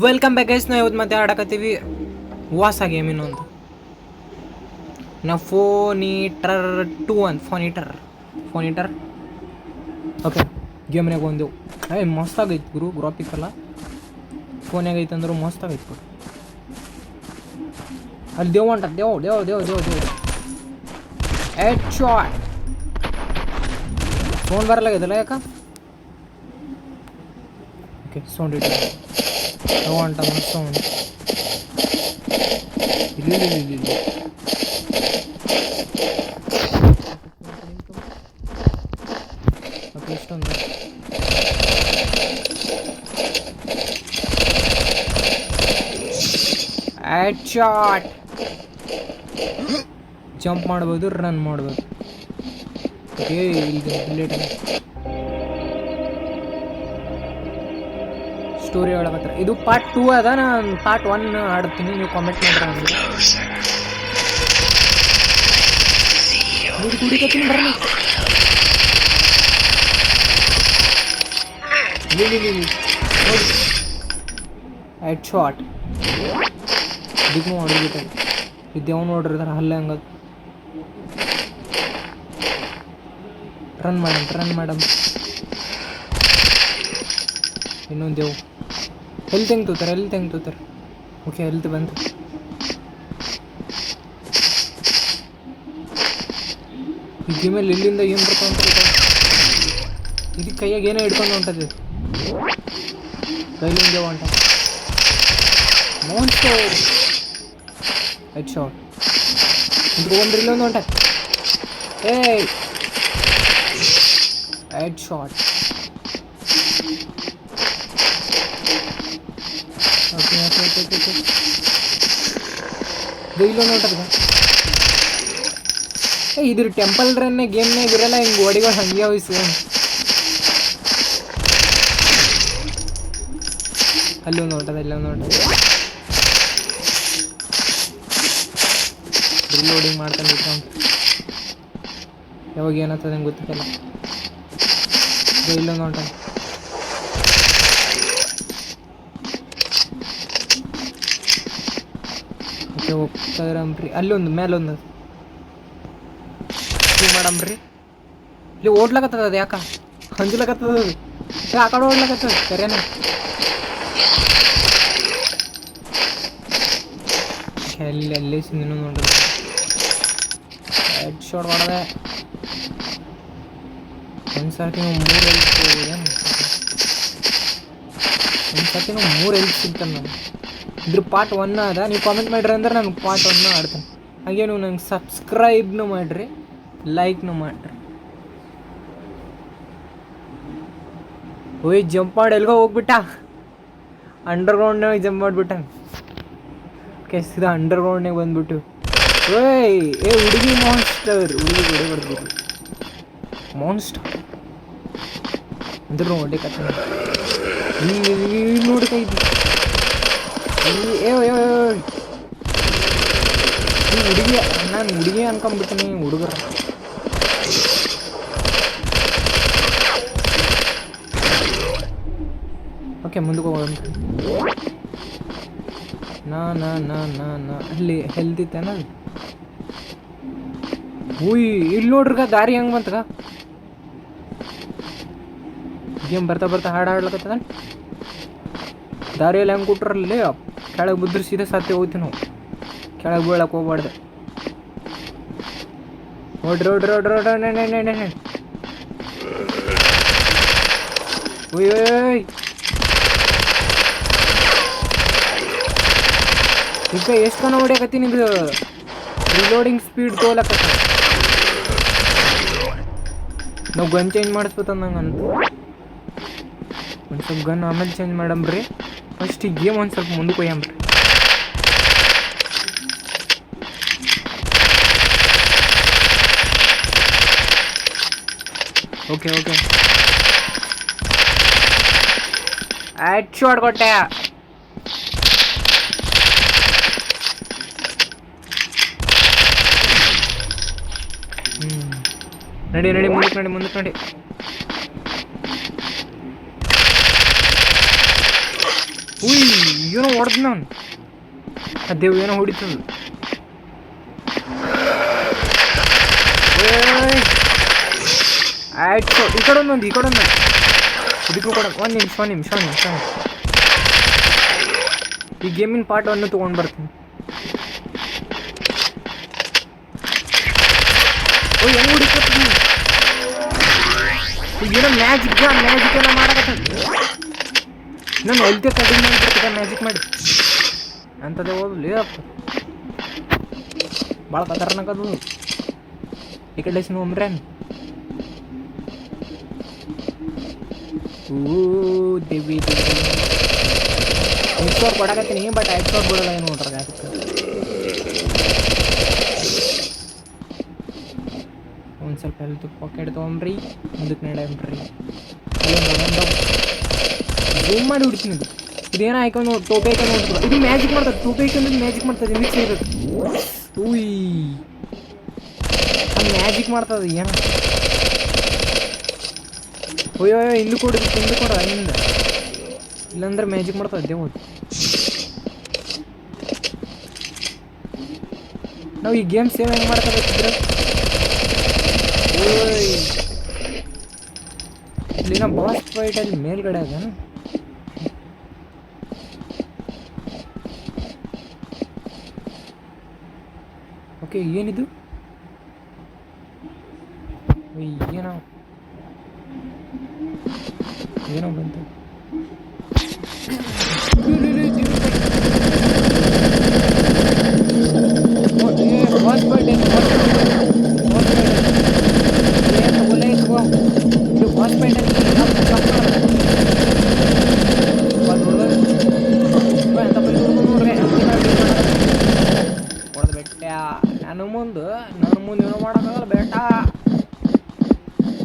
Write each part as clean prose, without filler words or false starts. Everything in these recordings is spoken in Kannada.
Welcome back guys. ನಾವು ಇವತ್ತು ಮತ್ತೆ ಆಡಕತ್ತೀವಿ ಹೊಸ ಗೇಮ್ ಇನ್ನೊಂದು. ನಾವು ಫೋನೀಟರ್ 2 ಅಂತ ಫೋನೀಟರ್ ಓಕೆ ಗೇಮ್ನಾಗ ಬಂದೆವು. ಮಸ್ತ್ ಆಗೈತೆ ಗುರು, ಗ್ರಾಫಿಕಲ್ಲ ಫೋನ್ಯಾಗ ಐತೆ ಅಂದ್ರೆ ಮಸ್ತ್ ಆಗೈತೆ ಬಿಡು. ಅಲ್ಲಿ ದೇವ್ ಹೊಂಟ, ದೇವ್ ಹೆಡ್ ಶಾಟ್. ಸೌಂಡ್ ಬರಲಾಗಿದಲ್ಲ ಯಾಕ? ಓಕೆ ಸೌಂಡ್ ಇಟ್ಟು ದೇವ್ ಹೊಂಟ ಸೌಂಡ್ ಇಲ್ಲಿ ಓಕೆ ಇಷ್ಟೊಂದು ಹೆಡ್ ಶಾಟ್. ಜಂಪ್ ಮಾಡ್ಬೋದು, ರನ್ ಮಾಡ್ಬೋದು. ಓಕೆ ಈಗ ಬುಲೆಟ್ ಸ್ಟೋರಿ ಹೇಳಕತ್ತಾರೆ. ಇದು ಪಾರ್ಟ್ 2 ಅದ. ನಾನು ಪಾರ್ಟ್ 1 ಆಡ್ತೀನಿ, ನೀವು ಕಾಮೆಂಟ್ ಮಾಡ್ರೆ ನಮಗೆ. ಕುಡಿಕತ್ತೀನಿ ಬರಲಿ. ನೋಡಿ ಹೆಡ್ ಶಾಟ್ ಇದಕ್ಕೂ ಹೊಡಿಬಿಟ್ಟೆ. ಇದ್ದೇವ್ ನೋಡ್ರಿ ಹಲ್ಲೆ ಹಂಗದು. ರನ್ ಮೇಡಮ್ ಇನ್ನೊಂದು ದೇವು. ಹೆಲ್ತ್ ಹೆಂಗೆ ತೋತಾರೆ? ಓಕೆ ಹೆಲ್ತ್ ಬಂತು. ಈ ಗೇಮಲ್ಲಿ ಇಲ್ಲಿಂದ ಏನು ಬರ್ತಾವ ಅಂತ ಇದಕ್ಕೆ ಕೈಯಾಗ ಏನೋ ಹಿಡ್ಕೊಂಡು ಹೊಂಟದ. ಕೈಲಿಂದ ದೇವ್ ಹೊಂಟ. Monster head shot. ಇದ್ಕೊಂಡ್ರಿ ಇಲ್ಲೊಂದು ಹೊಂಟ. Head shot. ಓಕೆ ಇಲ್ಲೊಂದು ಹೊಂಟದ. ಇದ್ರ ಟೆಂಪಲ್ ರನ್ನೇ ಗೇಮ್ನಾಗ ಇರಲ್ಲ. ಹಿಂಗೆ ಗೋಡಿಗಳು ಹಂಗೆ ಹೋಗಿ ಸೇಮ್. ಅಲ್ಲೊಂದು ಹೊಂಟದ, ಇಲ್ಲೊಂದು ಹೊಂಟದ. ರಿಲೋಡಿಂಗ್ ಮಾಡ್ಕೊಂಡು ಇಟ್ಕೊಂಡು ಯಾವಾಗ ಏನಾಗ್ತದೆ ನಂಗೆ ಗೊತ್ತಿಲ್ಲ. ಇಲ್ಲೊಂದು ಹೊಂಟದ. ಓಕೆ ಹೋಗ್ತಾ ಇರಮ್ರಿ. ಅಲ್ಲೊಂದು ಮೇಲೊಂದು ಮಾಡಮ್ರಿ. ಇಲ್ಲಿ ಓಡ್ಲಾಕತ್ತದ ಅದು. ಯಾಕ ಹಂಜಲಕತ್ತದ ಅದು? ಆ ಕಡೆ ಓಡ್ಲಾಕತ್ತದ ಕರೆನ. ಅಲ್ಲಿ ಇನ್ನೊಂದು ಹೊಂಟದ. ಹೆಡ್ ಶಾಟ್ ಮಾಡಿದೆ. ಒಂದು ಸರ್ತಿ 3 ಹೆಲ್ತ್ ಸಿಗ್ತಾನೆ ನಾನು. ಇದ್ರ ಪಾರ್ಟ್ 1 ಅದ. ನೀವು ಕಾಮೆಂಟ್ ಮಾಡ್ರಿ ಅಂದ್ರೆ ನಾನು ಪಾರ್ಟ್ 1 ಆಡ್ತೇನೆ. ಹಾಗೆ ನೀವು ನಂಗೆ ಸಬ್ಸ್ಕ್ರೈಬ್ನು ಮಾಡಿರಿ, ಲೈಕ್ನು ಮಾಡಿರಿ. ಓಯ್ ಜಂಪ್ ಮಾಡಿ ಎಲ್ಗೋ ಹೋಗ್ಬಿಟ್ಟ. ಅಂಡರ್ಗ್ರೌಂಡ್ನಾಗ ಜಂಪ್ ಮಾಡಿಬಿಟ್ಟ. ಕೆಸಿದ ಅಂಡರ್ಗ್ರೌಂಡ್ನಾಗ ಬಂದ್ಬಿಟ್ಟು. ಹುಡುಗಿ ಮಾನ್ಸ್ಟರ್. ಹುಡುಗಿ ಹೊಡಿಬಾರ್ದು. ಮಾನ್ಸ್ಟರ್ ಅಂದ್ರೂ ಹೊಡಿಕತ್ತ ನೋಡ್ಕೈತಿ. ಹುಡುಗಿ, ನಾನು ಹುಡುಗಿ ಅನ್ಕೊಂಬಿಡ್ತೀನಿ. ಹುಡುಗರ ಓಕೆ ಮುಂದಕ್ಕೆ ಹೋಗೋಣ. ನಾ ಅಲ್ಲಿ ಹೆಲ್ತ್ ಇತ್ತೇನ. ಇಲ್ಲಿ ನೋಡ್ರಿಗ ದಾರಿ ಹೆಂಗೆ ಬಂತಗ. ಗೇಮ್ ಬರ್ತಾ ಹಾಡು ಹಾಡ್ಲಕತ್ತದ. ದಾರಿಯಲ್ಲಿ ಹೆಂಗೆ ಕೊಟ್ರಲ್ಲಿ ಕೆಳಗೆ ಬಿದ್ದರೆ ಸೀದಾ ಸತ್ಯ ಹೋಗ್ತೀವಿ ನಾವು. ಕೆಳಗೆ ಬೀಳಕ್ಕೆ ಹೋಗ್ಬಾರ್ದು. ನೋಡ್ರಿ ಈಗ ಎಷ್ಟು ಕಣ ಹೊಡಿಯಕತ್ತೀನಿ. ಇದು ರಿಲೋಡಿಂಗ್ ಸ್ಪೀಡ್ ತೋಲಕತ್ತ. ನಾವು ಗನ್ ಚೇಂಜ್ ಮಾಡಿಸ್ಬೇಕಂದ ನಂಗೆ ಅಂತ. ಒಂದು ಸ್ವಲ್ಪ ಗನ್ ಆಮೇಲೆ ಚೇಂಜ್ ಮಾಡಮ್ರಿ. ಫಸ್ಟ್ ಈ ಗೇಮ್ ಒಂದು ಸ್ವಲ್ಪ ಮುಂದಕ್ಕೆ ಒಯ್ಯಮ್ರಿ. ಓಕೆ ಹೆಡ್ ಶಾಟ್ ಕೊಟ್ಟೆ. ನಡಿ ಮುಂದಕ್ಕೆ ನಡಿ. ಏನೋ ಹೊಡೆದ್ ನಾನು ಅದೇವು ಏನೋ ಹೊಡಿತದ. ಆಯ್ತು ಈ ಕಡೆ ಒಂದೊಂದು ಇದಕ್ಕೂ ಕೂಡ ಒಂದು ನಿಮಿಷ ಈ ಗೇಮಿನ ಪಾರ್ಟ್ ಅನ್ನು ತೊಗೊಂಡು ಬರ್ತೀನಿ. ಓ ಹೆಂಗೆ ಹೊಡಿತೀನಿ ಏನೋ ಮ್ಯಾಜಿಕ್ ಎಲ್ಲ ಮಾಡಕತ್ತ. ನಾನು ಎಲ್ತೆ ಕಡಿಮೆ ಮಾಡಿಬಿಡ್ತಿದ್ದೆ ಮ್ಯಾಜಿಕ್ ಮಾಡಿ ಅಂಥದ್ದೇ ಓದಲಿ ಅಪ್ಪ. ಭಾಳ ಖತರ್ನಾಕ್ ಅದು. ಈ ಕಡೆ ಒಮ್ರೆ ದೇವಿ ಐದು ಕೊಡಕತ್ತೀನಿ, ಬಟ್ 5,000 ಬಿಡೋಲ್ಲ ಏನು ನೋಡ್ರಿ. ಅದಕ್ಕೆ ಒಂದು ಸ್ವಲ್ಪ ಹೆಲ್ತ್ ಪಾಕೆಟ್ ತೊಗೊಂಬ್ರಿ, ಮುಂದಕ್ಕೆ ನಡ್ರಿ. ಝೂಮ್ ಮಾಡಿ ಹುಡ್ತೀನಿ. ಇದೇನೋ ಹಾಕೊಂಡು ಟೋಪಿ ಹಾಕೊಂಡು ನೋಡ್ತೀವಿ. ಇದು ಮ್ಯಾಜಿಕ್ ಮಾಡ್ತದೆ. ಟೋಪಿ ಹಾಕೊಂಡು ಮ್ಯಾಜಿಕ್ ಮಾಡ್ತದೆ. ಮಿಕ್ಸ್ ಇರಬೇಕು. ಉಯ್ ಅದು ಮ್ಯಾಜಿಕ್ ಮಾಡ್ತದೆ ಏನೋ. ಅಯ್ಯೋ ಹಿಂದೆ ಕೊಡ ಹಿಂದ, ಇಲ್ಲಾಂದ್ರೆ ಮ್ಯಾಜಿಕ್ ಮಾಡ್ತದೆ ದೇವ್ರು. ನಾವು ಈ ಗೇಮ್ ಸೇವ್ ಹೆಂಗೆ ಮಾಡ್ಕೋಬೇಕಿದ್ರೆ ಇಲ್ಲಿನ ಬಾಸ್ ಫೈಟಲ್ಲಿ ಮೇಲ್ಗಡೆ ಅದ. ಓಕೆ ಏನಿದು ಏನೋ ಬಂತು. ಬಾಸ್ ಫೈಟ್ ಹೊಡೆದು ಬೆಟ್ಟ. ನನ್ನ ಮುಂದೆ ಏನೋ ಮಾಡೋಕ್ಕಾಗಲ್ಲ ಬೇಟ.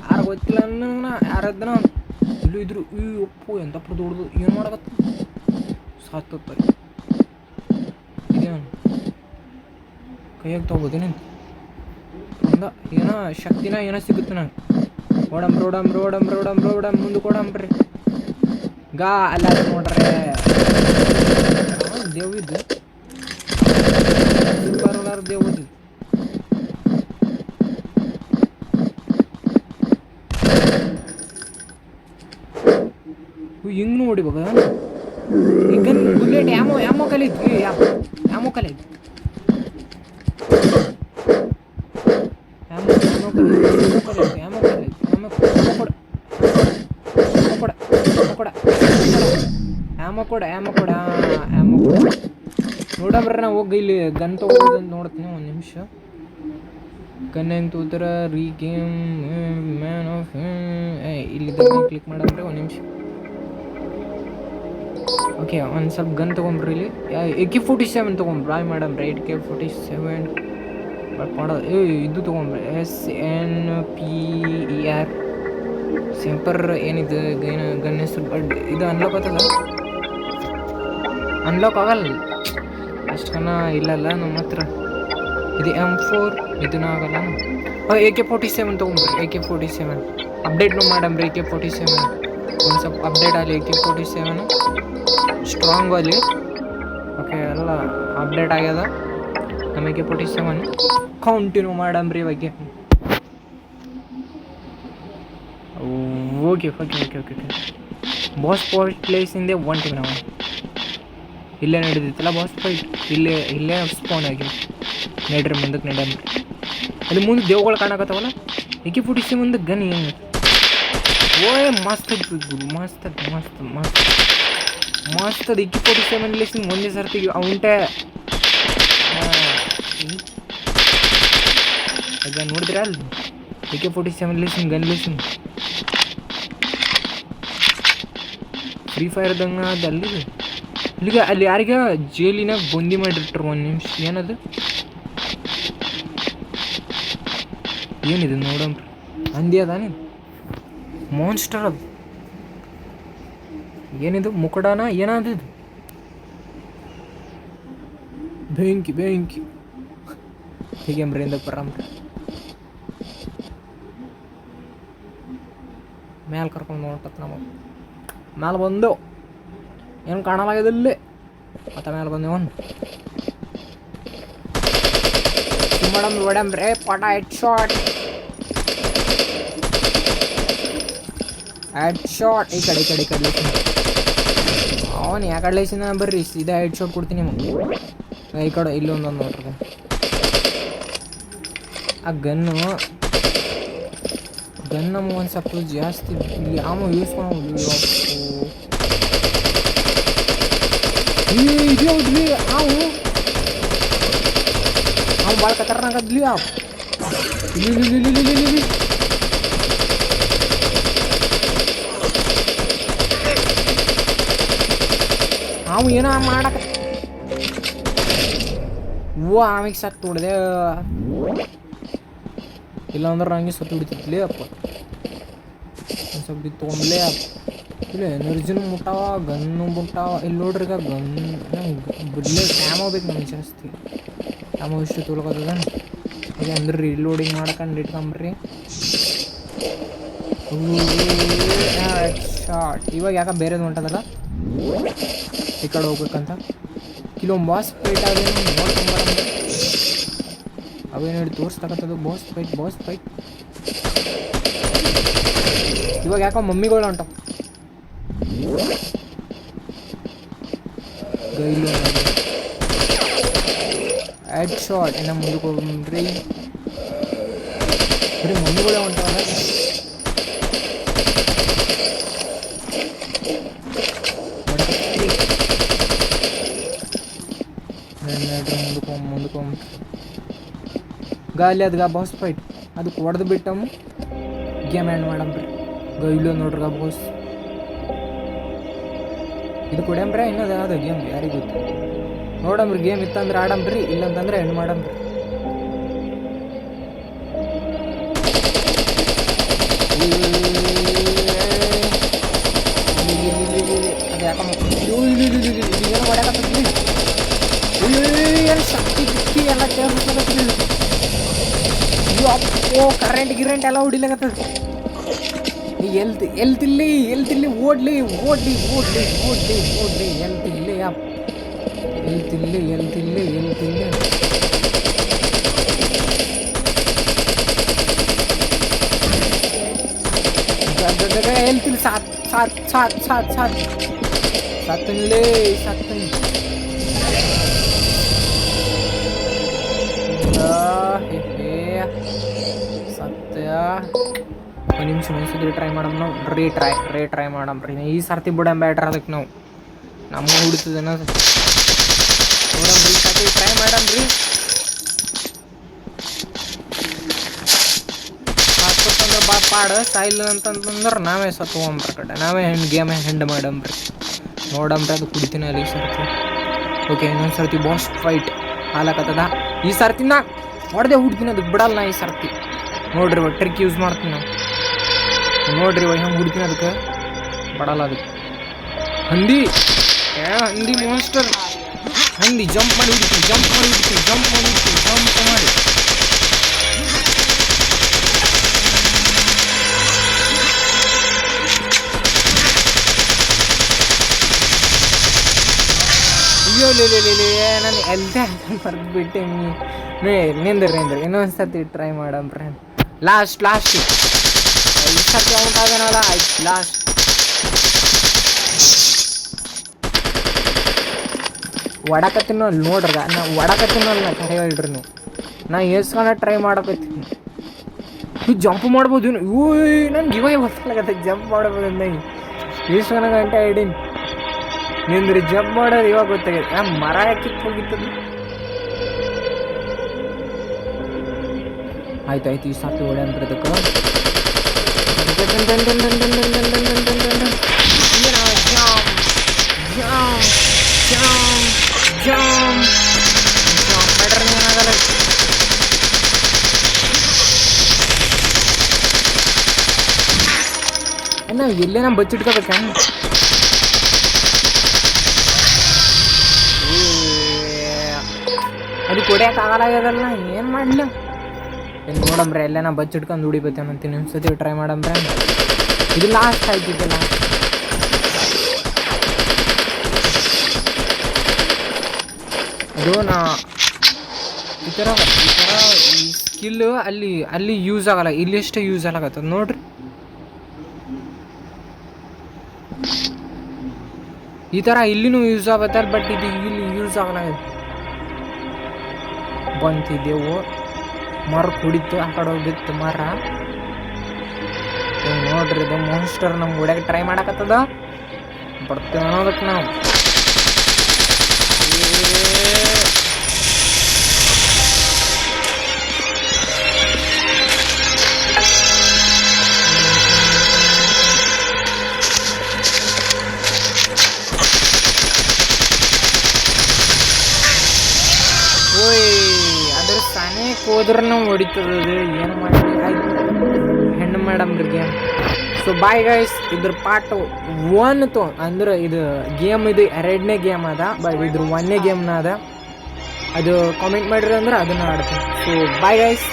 ಯಾರು ಗೊತ್ತಿಲ್ಲ ಯಾರದ್ದನ ಇದ್ರು ಈ ಒಪ್ಪು ಎಂತ ದೊಡ್ಡದು ಏನು ಮಾಡಕತ್ತ ಸಾತ್ತಾರೆ. ಇದೇನು ಕೈಯಾಗ ತಗೋಬೋದೇನೇನು ಅಂದ ಏನೋ ಶಕ್ತಿನ ಏನೋ ಸಿಗುತ್ತೆ ನಂಗೆ. ರೋಡಮ್ ಮುಂದೆ ಕೊಡಂಬ್ರಿ ಗಾ ಅಲ್ಲ ನೋಡ್ರೆ ದೇವಿದ್ದು ಬರೋಲಾರ ದೇವದ್ದು. ಹಿಂಗೆ ನೋಡಿವಾಗ ಈಗ ಬುಲೆಟ್ ಯಾಮೋ ಕಲಿದ್ವಿ. ಯಾಮೋ ಕಲಿದ್ ನೋಡಬ್ರ ನಾ ಹೋಗಿ ಇಲ್ಲಿ ಗನ್ ತಗೋದಂತ ನೋಡ್ತೀನಿ. ಒಂದು ನಿಮಿಷ. ಗನ್ ಹೆಂಗೆ ತೋದ್ರ ರೀ ಗೇಮ್ ಮ್ಯಾನ್ ಆಫ್ ಇಲ್ಲಿ ಕ್ಲಿಕ್ ಮಾಡಬ್ರಿ. ಒಂದು ನಿಮಿಷ. ಓಕೆ ಒಂದು ಸ್ವಲ್ಪ ಗನ್ ತೊಗೊಂಬ್ರಿ. ಇಲ್ಲಿ AK-47 ತೊಗೊಂಬ್ರಿ. ಬಾಯ್ ಮಾಡಮ್ರಿ. AK-47 ಬಟ್ ಮಾಡೋದು ಇದು ತೊಗೊಂಬ್ರಿ. SNPER ಸಿಂಪರ್ ಏನಿದು ಗನ್ ಹೆಸರು. ಬಟ್ ಇದು ಅನ್ಲಾಕ್ ಆಗ್ತದ? ಅನ್ಲಾಕ್ ಆಗಲ್ಲ ಅಷ್ಟು ಕನ್ನ ಇಲ್ಲಲ್ಲ ನಮ್ಮ ಹತ್ರ. ಇದು M4 ಇದನ್ನ ಆಗಲ್ಲ. AK-47 ತೊಗೊಂಬ್ರಿ. AK-47 ಅಪ್ಡೇಟ್ನು ಮಾಡಮ್ರಿ. AK-47 ಒಂದು ಸ್ವಲ್ಪ ಅಪ್ಡೇಟ್ ಆಗಲಿ. AK-47 ಸ್ಟ್ರಾಂಗ್ ಅಲ್ಲಿ. ಓಕೆ ಎಲ್ಲ ಅಪ್ಡೇಟ್ ಆಗ್ಯದ. ನಮ್ಮ AK-47 ಕಂಟಿನ್ಯೂ ಮಾಡಮ್ರಿ ಬಗ್ಗೆ. ಓಕೆ ಬಾಸ್ ಫೈಟ್ ಪ್ಲೇಸಿಂದೆ ಹೊಂಟಿವಿ ನಾವು. ಇಲ್ಲೇ ನಡೆದಿತ್ತಲ್ಲ ಬಾಸ್ ಫೈಟ್. ಇಲ್ಲೇ ಸ್ಪಾನ್ ಆಗಿ ನಡ್ರಿ ಮುಂದಕ್ಕೆ ನಡ್ಯಮ್ರಿ. ಅಲ್ಲಿ ಮುಂದೆ ದೇವ್ಗಳು ಕಾಣಕತ್ತಾವಲ್ಲ. AK-47 ಮುಂದೆ ಗನ್ ಹೆಂಗೆ ಓಯ್ ಮಸ್ತ್ ಮಸ್ತ್ ಅದು. AK-47 ಲೇಸಿಂಗ್ ಒಂದೇ ಸರ್ತಿ ಉಂಟೆ ಈಗ ನೋಡಿದ್ರೆ ಅಲ್ಲಿ AK-47 ಲೇಸಿಂಗ್ ಗನ್ ಲೇಸಿಂಗ್ ಫ್ರೀ ಫೈರ್ದಂಗೆ ಅದು ಅಲ್ಲಿಗೆ ಅಲ್ಲಿ ಯಾರಿಗ ಜೈಲಿನಾಗ ಬಂದಿ ಮಾಡಿಟ್ರು. ಒಂದು ನಿಮಿಷ ಏನದು ಏನಿದೆ ನೋಡಂಬ್ರಿ. ಅಂದಿ ಅದಾನೆ ಮಾನ್ಸ್ಟರ್. ಅದು ಏನಿದು ಮುಕುಡಾನ ಏನಾದ ಇದು ಬೆಂಕಿ ಹೀಗೆಂಬ್ರಿಂದ ಬರಂಬ್ರಿ. ಮ್ಯಾಲೆ ಕರ್ಕೊಂಡು ನೋಡ್ತತ್ ನಮಗೆ. ಮ್ಯಾಲೆ ಬಂದು ಏನು ಕಾಣಲಾಗಿದೆ ಇಲ್ಲಿ. ಮತ್ತೆ ಮೇಲೆ ಬಂದೇವನ್ ಹೊಡಮ್ರೆ ಪಟ ಹೆಡ್ ಶಾಟ್ ಈ ಕಡೆ ಅವನು ಯಾಕಡೆ ಲೈಸಿನ ಬರ್ರಿ ಸೀದಾ ಹೆಡ್ ಶಾಟ್ ಕೊಡ್ತೀನಿ ನಿಮಗೆ ಈ ಕಡೆ ಇಲ್ಲೊಂದು ನೋಡ್ರಿ ಆ ಗನ್ನು ನಮಗೆ ಒಂದು ಸ್ವಲ್ಪ ಜಾಸ್ತಿ ಇಲ್ಲಿ ಆಮ ಯೂಸ್ ಮಾಡೋದು ಅವ್ನು ಭಾಳ ಖತರ್ನಾಕದ್ಲಿ ಇಲ್ಲಿ ಅವು ಏನೋ ಮಾಡಕ ಆಮೇಲೆ ಸತ್ತು ಹೊಡೆದೆ ಇಲ್ಲಾಂದ್ರೆ ನಂಗೆ ಸತ್ತು ಹಿಡಿತಿದ್ಲಿ ಅಪ್ಪ ಒಂದು ಸ್ವಲ್ಪ ತೊಗೊಂಡ್ಲೇ ಅಪ್ಪ ಇಲ್ಲ ಎನರ್ಜಿನೂ ಮುಟ್ಟಾವ ಗನ್ನು ಮುಟ್ಟಾವ ಇಲ್ಲಿ ನೋಡ್ರಿ ಈಗ ಗನ್ ಬಿಡ್ಲೇ ಟ್ಯಾಮ್ ಹೋಗ್ಬೇಕು ನಮಗೆ ಜಾಸ್ತಿ ಟ್ಯಾಮ್ ಇಷ್ಟು ತೊಳ್ಕೋತದ ಹಾಗೆ ಅಂದ್ರೆ ರೀಲೋಡಿಂಗ್ ಮಾಡ್ಕೊಂಡು ಇಟ್ಕೊಂಬ್ರಿ ಶಾರ್ಟ್ ಇವಾಗ ಯಾಕೆ ಬೇರೆದು ಹೊಂಟದಲ್ಲ ಈ ಕಡೆ ಹೋಗ್ಬೇಕಂತ ಕೆಲವೊಂದು ಬಾಸ್ ಫೈಟ್ ಅದೇನು ನೋಡ್ಕೊಂಬರ ಅವೇನು ಹೇಳಿ ತೋರಿಸ್ತಕ್ಕಂಥದ್ದು ಬಾಸ್ ಫೈಟ್ ಇವಾಗ ಯಾಕೋ ಮಮ್ಮಿಗಳು ಹೊಂಟವು ಗೈಲು ಹೆಡ್ ಶಾಟ್ ಇನ್ನು ಮುಂದಕ್ಕೆ ಹೋಗ್ರಿ ಬರೀ ಮಮ್ಮಿಗಳೇ ಹೊಂಟವಲ್ಲ ಮುಂದಕ್ಕೆ ಗಾಲಿ ಅದ್ಗ ಬಾಸ್ ಫೈಟ್ ಅದಕ್ಕೆ ಹೊಡೆದು ಬಿಟ್ಟವು ಗೇಮ್ ಆ್ಯಂಡ್ ಮಾಡಮ್ರಿ ಗೈಲು ನೋಡ್ರಿ ಬಾಸ್ ಇದು ಕೊಡ್ಯಂಬ್ರಿ ಇನ್ನೊಂದು ಯಾವ್ದು ಗೇಮ್ ಯಾರಿಗೆ ಗೊತ್ತು ನೋಡಮ್ರಿ ಗೇಮ್ ಇತ್ತಂದ್ರೆ ಆಡಮ್ರಿ ಇಲ್ಲಂತಂದ್ರೆ ಎಂಡ್ ಮಾಡಮ್ರಿ ಅದು ಯಾಕಂದ್ರೆ ಏನು ಮಾಡಕತ್ತೀವಿ ಏನು ಶಕ್ತಿ ಗಿಕ್ಕಿ ಎಲ್ಲ ಕೇಳ್ಬೇಕತ್ತೀವಿ ಅಪ್ಪೋ ಕರೆಂಟ್ ಎಲ್ಲ ಹೊಡಿಲಾಗತ್ತದ ಎಲ್ತಿಲ್ಲಿ ಓಡ್ಲಿ ಎಲ್ತಿಲ್ಲಿ ಅಪ್ಪ ಎಲ್ತಿಲ್ಲಿ ಎಲ್ತಿಲ್ಲಿ ಸಾತ್ತಲ್ಲಿ ಸತ್ಯ ಒಂದು ನಿಮಿಷ ಮನ್ಸಿದ್ರೆ ಟ್ರೈ ಮಾಡಮ್ ನಾವು ರೀಟ್ರೈ ಮಾಡಮ್ರಿ ಈ ಸರ್ತಿ ಬಿಡಮ್ ಬ್ಯಾಟ್ರ್ ಅದಕ್ಕೆ ನಾವು ನಮ್ಗೆ ಹುಡುತದೇನ ನೋಡಮ್ರಿ ಈ ಸರ್ತಿ ಟ್ರೈ ಮಾಡಮ್ರಿ ಹಾಕ್ಬೇಕಂದ್ರೆ ಪಾಡ ಸಾಯಿಲ್ ಅಂತಂತಂದ್ರೆ ನಾವೇ ಸತ್ಕೊಂಬ್ರ ಕಡೆ ನಾವೇ ಗೇಮ್ ಹೆಂಡ್ ಮಾಡಮ್ರಿ ನೋಡಮ್ರಿ ಅದು ಕುಡಿತೀನಿ ಅಲ್ಲಿ ಈ ಸರ್ತಿ ಓಕೆ ಇನ್ನೊಂದು ಸರ್ತಿ ಬಾಸ್ ಫೈಟ್ ಹಾಲಕತ್ತದ ಈ ಸರ್ತಿನ ಹೊಡೆದೇ ಹುಡ್ತೀನಿ ಅದಕ್ಕೆ ಬಿಡಲ್ಲ ನಾ ಈ ಸರ್ತಿ ನೋಡ್ರಿ ಟ್ರಿಕ್ ಯೂಸ್ ಮಾಡ್ತೀನಿ ನಾವು ನೋಡ್ರಿ ಹೆಂಗೆ ಹುಡ್ತೀನಿ ಅದಕ್ಕೆ ಬಡಲ್ಲ ಅದಕ್ಕೆ ಹಂದಿ ಮಾಸ್ಟರ್ ಹಂದಿ ಜಂಪ್ ಮಾಡಿ ಹುಡ್ತೀನಿ ಜಂಪ್ ಮಾಡಿ ಅಯ್ಯೋ ನಾನು ಎಲ್ದೆ ಮರ್ದ್ಬಿಟ್ಟೆ ನಿಂದ್ರಿ ಇನ್ನೊಂದು ಸರ್ತಿ ಟ್ರೈ ಮಾಡಮ್ರಿ ಲಾಸ್ಟ್ ಈ ಸರ್ತಿ ಔಟ್ ಆಗೋಣಲ್ಲ ಆಯ್ತು ಲಾಸ್ಟ್ ಒಡಕತ್ತೀನಿ ಅಲ್ಲಿ ನೋಡ್ರಿ ನಾ ಒಡಕತ್ತೀನಲ್ಲ ನಾ ಕರೆ ಹೇಳ್ರಿ ನೀವು ನಾ ಎಸ್ಕೊಂಡ ಟ್ರೈ ಮಾಡಕತ್ತೀನಿ ಜಂಪ್ ಮಾಡ್ಬೋದು ನನ್ಗೆ ಇವಾಗ ಗೊತ್ತಾಗತ್ತೆ ಜಂಪ್ ಮಾಡ್ಬೋದು ನಂಗೆ ಎಸ್ಕೊಂಡ ಗಂಟೆ ಹಿಡೀನಿ ನಿಂದ್ರಿ ಜಂಪ್ ಮಾಡೋದು ಇವಾಗ ಗೊತ್ತಾಗೈತೆ ನಾ ಮರ ಕಿತ್ತು ಹೋಗಿತ್ತದು ಆಯ್ತು ಈ ಸರ್ತಿ ಓಡ್ಯಾನ್ರಿ ಅದಕ್ಕೆ ಏನಾಗಲ್ಲ ನಾವು ಎಲ್ಲೇ ನಮ್ಮ ಬಚ್ಚಿಟ್ಕೋಬೇಕ ಅದಕ್ಕೆ ಹೊಡ್ಯಕ್ಕೆ ಆಗಲಾಗ್ಯದಲ್ಲ ಏನು ಮಾಡಲಿ ಏನು ನೋಡಮ್ರಿ ಎಲ್ಲ ನಾ ಬಚ್ಚಿಟ್ಕೊಂಡು ದುಡಿಬೇಕೇನು ಅಂತೀನಿ ಒಂದು ಸತಿ ಟ್ರೈ ಮಾಡಮ್ರಿ ಇದು ಲಾಸ್ಟ್ ಆಯ್ತಿದ್ದಲ್ಲ ಅದು ಈ ಥರ ಈ ಸ್ಕಿಲ್ ಅಲ್ಲಿ ಯೂಸ್ ಆಗಲ್ಲ, ಇಲ್ಲಿ ಅಷ್ಟೇ ಯೂಸ್ ಆಗತ್ತದ ನೋಡ್ರಿ. ಈ ಥರ ಇಲ್ಲಿನೂ ಯೂಸ್ ಆಗತ್ತಲ್ಲ, ಬಟ್ ಇದು ಇಲ್ಲಿ ಯೂಸ್ ಆಗಲ್ಲ. ಬಂತಿದ್ದೆವು ಮರ ಕುಡಿತು, ಆ ಕಡೆ ಹೋಗಿತ್ತು ಮರ. ನೋಡ್ರಿ ಇದು ಮಾನ್ಸ್ಟರ್ ನಮ್ಗೆ ಹೊಡ್ಯಾಗ ಟ್ರೈ ಮಾಡಕತ್ತದ. ಬರ್ತೇವೆ ಅನ್ನೋದಕ್ಕೆ ನಾವು ಅದ್ರ ಸನೇಕ್ ಹೋದ್ರೆ ನಾವು ಹೊಡಿತದ. ಏನು ಮಾಡಿ ಹೆಣ್ಣು ಮಾಡಮ್ರಿಗೆ. ಸೊ ಬಾಯ್ ಗೈಸ್, ಇದ್ರ ಪಾರ್ಟ್ 1 ಅಂದ್ರೆ ಇದು ಗೇಮ್ ಇದು 2ನೇ ಗೇಮ್ ಅದ, ಬಟ್ ಇದ್ರ 1ನೇ ಗೇಮ್ನ ಅದ. ಅದು ಕಾಮೆಂಟ್ ಮಾಡಿರಿ ಅಂದ್ರೆ ಅದನ್ನ ಆಡ್ತೀನಿ. So bye guys.